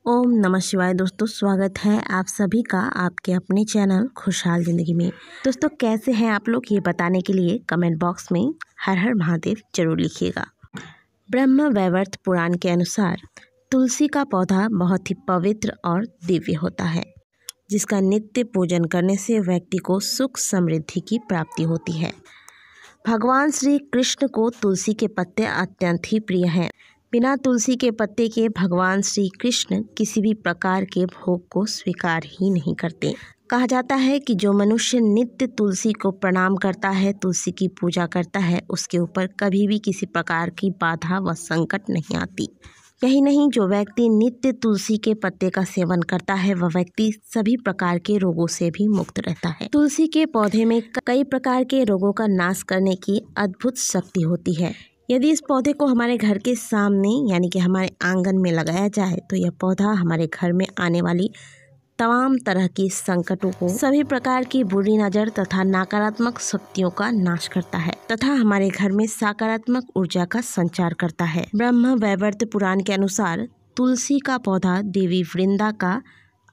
ओम नमः शिवाय। दोस्तों स्वागत है आप सभी का आपके अपने चैनल खुशहाल ज़िंदगी में। दोस्तों कैसे हैं आप लोग, ये बताने के लिए कमेंट बॉक्स में हर हर महादेव जरूर लिखिएगा। ब्रह्म वैवर्त पुराण के अनुसार तुलसी का पौधा बहुत ही पवित्र और दिव्य होता है, जिसका नित्य पूजन करने से व्यक्ति को सुख समृद्धि की प्राप्ति होती है। भगवान श्री कृष्ण को तुलसी के पत्ते अत्यंत ही प्रिय हैं। बिना तुलसी के पत्ते के भगवान श्री कृष्ण किसी भी प्रकार के भोग को स्वीकार ही नहीं करते। कहा जाता है कि जो मनुष्य नित्य तुलसी को प्रणाम करता है, तुलसी की पूजा करता है, उसके ऊपर कभी भी किसी प्रकार की बाधा व संकट नहीं आती। यही नहीं, जो व्यक्ति नित्य तुलसी के पत्ते का सेवन करता है वह व्यक्ति सभी प्रकार के रोगों से भी मुक्त रहता है। तुलसी के पौधे में कई प्रकार के रोगों का नाश करने की अद्भुत शक्ति होती है। यदि इस पौधे को हमारे घर के सामने यानी कि हमारे आंगन में लगाया जाए तो यह पौधा हमारे घर में आने वाली तमाम तरह की संकटों को, सभी प्रकार की बुरी नज़र तथा नकारात्मक शक्तियों का नाश करता है तथा हमारे घर में सकारात्मक ऊर्जा का संचार करता है। ब्रह्म वैवर्त पुराण के अनुसार तुलसी का पौधा देवी वृंदा का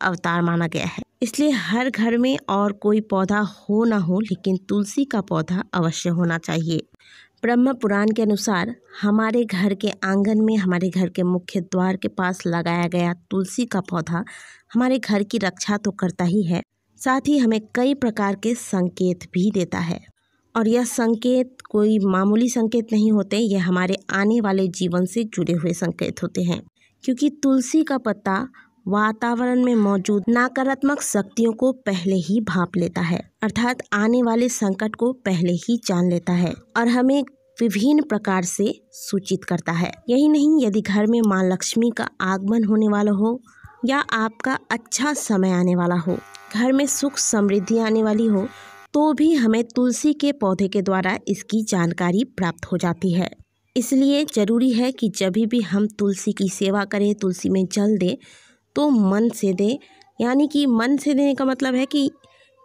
अवतार माना गया है। इसलिए हर घर में और कोई पौधा हो ना हो, लेकिन तुलसी का पौधा अवश्य होना चाहिए। ब्रह्म पुराण के अनुसार हमारे घर के आंगन में, हमारे घर के मुख्य द्वार के पास लगाया गया तुलसी का पौधा हमारे घर की रक्षा तो करता ही है, साथ ही हमें कई प्रकार के संकेत भी देता है। और यह संकेत कोई मामूली संकेत नहीं होते, यह हमारे आने वाले जीवन से जुड़े हुए संकेत होते हैं, क्योंकि तुलसी का पत्ता वातावरण में मौजूद नकारात्मक शक्तियों को पहले ही भांप लेता है, अर्थात आने वाले संकट को पहले ही जान लेता है और हमें विभिन्न प्रकार से सूचित करता है। यही नहीं, यदि घर में माँ लक्ष्मी का आगमन होने वाला हो या आपका अच्छा समय आने वाला हो, घर में सुख समृद्धि आने वाली हो, तो भी हमें तुलसी के पौधे के द्वारा इसकी जानकारी प्राप्त हो जाती है। इसलिए जरूरी है कि जब भी हम तुलसी की सेवा करें, तुलसी में जल दें, तो मन से दे, यानी कि मन से देने का मतलब है कि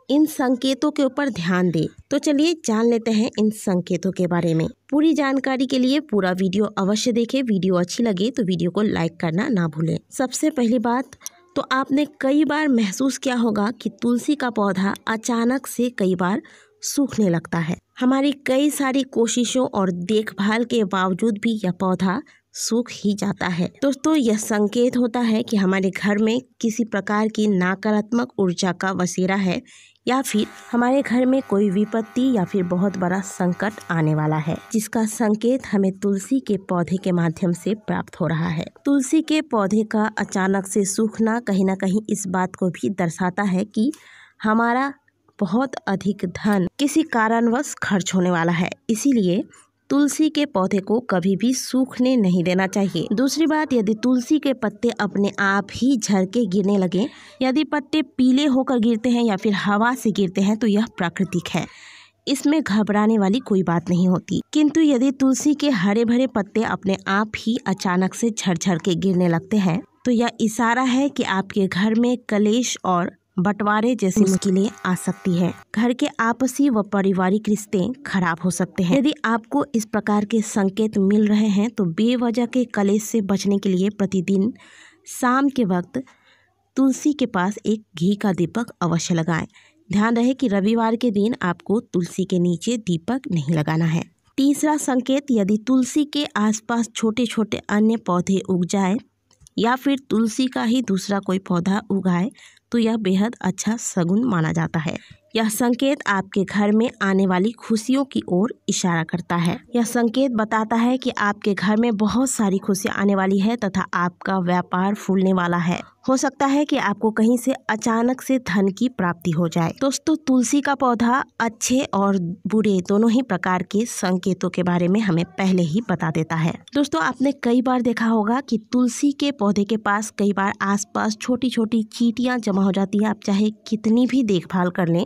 इन संकेतों के ऊपर ध्यान दे। तो चलिए जान लेते हैं इन संकेतों के बारे में। पूरी जानकारी के लिए पूरा वीडियो अवश्य देखें। वीडियो अच्छी लगे तो वीडियो को लाइक करना ना भूलें। सबसे पहली बात तो आपने कई बार महसूस किया होगा कि तुलसी का पौधा अचानक से कई बार सूखने लगता है। हमारी कई सारी कोशिशों और देखभाल के बावजूद भी यह पौधा सूख ही जाता है। दोस्तों यह संकेत होता है कि हमारे घर में किसी प्रकार की नकारात्मक ऊर्जा का बसेरा है या फिर हमारे घर में कोई विपत्ति या फिर बहुत बड़ा संकट आने वाला है, जिसका संकेत हमें तुलसी के पौधे के माध्यम से प्राप्त हो रहा है। तुलसी के पौधे का अचानक से सूखना कहीं ना कहीं इस बात को भी दर्शाता है कि हमारा बहुत अधिक धन किसी कारणवश खर्च होने वाला है। इसीलिए तुलसी के पौधे को कभी भी सूखने नहीं देना चाहिए। दूसरी बात, यदि तुलसी के पत्ते अपने आप ही झड़ के गिरने लगे, यदि पत्ते पीले होकर गिरते हैं या फिर हवा से गिरते हैं, तो यह प्राकृतिक है, इसमें घबराने वाली कोई बात नहीं होती। किंतु यदि तुलसी के हरे भरे पत्ते अपने आप ही अचानक से झड़ के गिरने लगते हैं, तो यह इशारा है कि आपके घर में कलेश और बंटवारे जैसी मुश्किलें आ सकती है। घर के आपसी व पारिवारिक रिश्ते खराब हो सकते हैं। यदि आपको इस प्रकार के संकेत मिल रहे हैं तो बेवजह के कलेश से बचने के लिए प्रतिदिन शाम के वक्त तुलसी के पास एक घी का दीपक अवश्य लगाएं। ध्यान रहे कि रविवार के दिन आपको तुलसी के नीचे दीपक नहीं लगाना है। तीसरा संकेत, यदि तुलसी के आसपास छोटे छोटे अन्य पौधे उग जाए या फिर तुलसी का ही दूसरा कोई पौधा उगाए, तो यह बेहद अच्छा शगुन माना जाता है। यह संकेत आपके घर में आने वाली खुशियों की ओर इशारा करता है। यह संकेत बताता है कि आपके घर में बहुत सारी खुशियां आने वाली है तथा आपका व्यापार फूलने वाला है। हो सकता है कि आपको कहीं से अचानक से धन की प्राप्ति हो जाए। दोस्तों तुलसी का पौधा अच्छे और बुरे दोनों ही प्रकार के संकेतों के बारे में हमें पहले ही बता देता है। दोस्तों आपने कई बार देखा होगा कि तुलसी के पौधे के पास कई बार आसपास छोटी छोटी चींटियां जमा हो जाती है। आप चाहे कितनी भी देखभाल कर लें,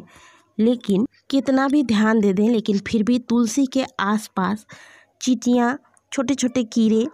लेकिन कितना भी ध्यान दे दें, लेकिन फिर भी तुलसी के आसपास चींटियां, छोटे छोटे कीड़े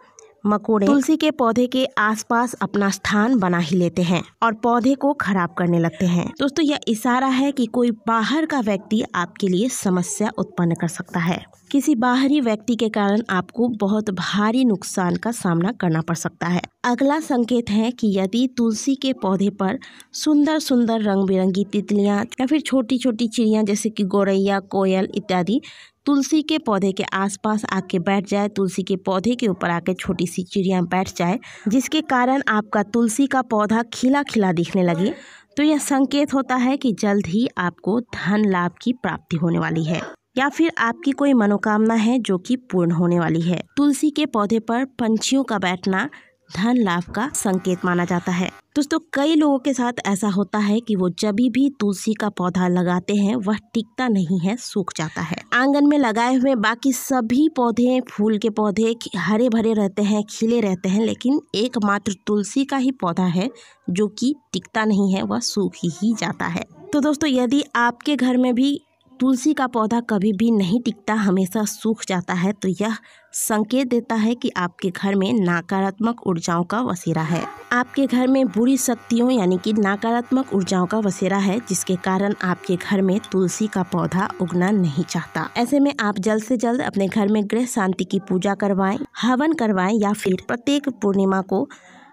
मकोड़े तुलसी के पौधे के आसपास अपना स्थान बना ही लेते हैं और पौधे को खराब करने लगते हैं। दोस्तों, यह इशारा है कि कोई बाहर का व्यक्ति आपके लिए समस्या उत्पन्न कर सकता है। किसी बाहरी व्यक्ति के कारण आपको बहुत भारी नुकसान का सामना करना पड़ सकता है। अगला संकेत है कि यदि तुलसी के पौधे पर सुंदर सुंदर रंग बिरंगी तितलियां या फिर छोटी छोटी चिड़ियां जैसे कि गौरैया, कोयल इत्यादि तुलसी के पौधे के आसपास आके बैठ जाए, तुलसी के पौधे के ऊपर आके छोटी सी चिड़िया बैठ जाए, जिसके कारण आपका तुलसी का पौधा खिला खिला दिखने लगे, तो यह संकेत होता है कि जल्द ही आपको धन लाभ की प्राप्ति होने वाली है या फिर आपकी कोई मनोकामना है जो कि पूर्ण होने वाली है। तुलसी के पौधे पर पंछियों का बैठना धन लाभ का संकेत माना जाता है। दोस्तों, कई लोगों के साथ ऐसा होता है कि वो जब भी तुलसी का पौधा लगाते हैं वह टिकता नहीं है, सूख जाता है। आंगन में लगाए हुए बाकी सभी पौधे, फूल के पौधे हरे भरे रहते हैं, खिले रहते हैं, लेकिन एकमात्र तुलसी का ही पौधा है जो कि टिकता नहीं है, वह सूख ही जाता है। तो दोस्तों, यदि आपके घर में भी तुलसी का पौधा कभी भी नहीं टिकता, हमेशा सूख जाता है, तो यह संकेत देता है कि आपके घर में नकारात्मक ऊर्जाओं का बसेरा है। आपके घर में बुरी शक्तियों यानी कि नकारात्मक ऊर्जाओं का बसेरा है, जिसके कारण आपके घर में तुलसी का पौधा उगना नहीं चाहता। ऐसे में आप जल्द से जल्द अपने घर में गृह शांति की पूजा करवाएं, हवन करवाएं या फिर प्रत्येक पूर्णिमा को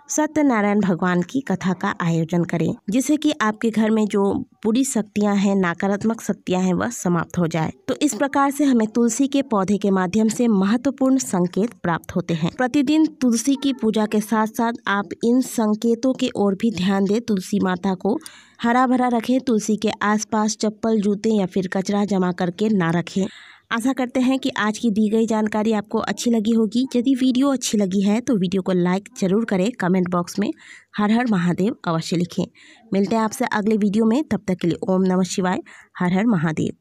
सत्यनारायण भगवान की कथा का आयोजन करें, जिससे कि आपके घर में जो बुरी शक्तियां हैं, नकारात्मक शक्तियां हैं, वह समाप्त हो जाए। तो इस प्रकार से हमें तुलसी के पौधे के माध्यम से महत्वपूर्ण संकेत प्राप्त होते हैं। प्रतिदिन तुलसी की पूजा के साथ साथ आप इन संकेतों के ओर भी ध्यान दें। तुलसी माता को हरा भरा रखें, तुलसी के आसपास चप्पल, जूते या फिर कचरा जमा करके ना रखें। आशा करते हैं कि आज की दी गई जानकारी आपको अच्छी लगी होगी। यदि वीडियो अच्छी लगी है तो वीडियो को लाइक जरूर करें, कमेंट बॉक्स में हर हर महादेव अवश्य लिखें। मिलते हैं आपसे अगले वीडियो में, तब तक के लिए ओम नमः शिवाय, हर हर महादेव।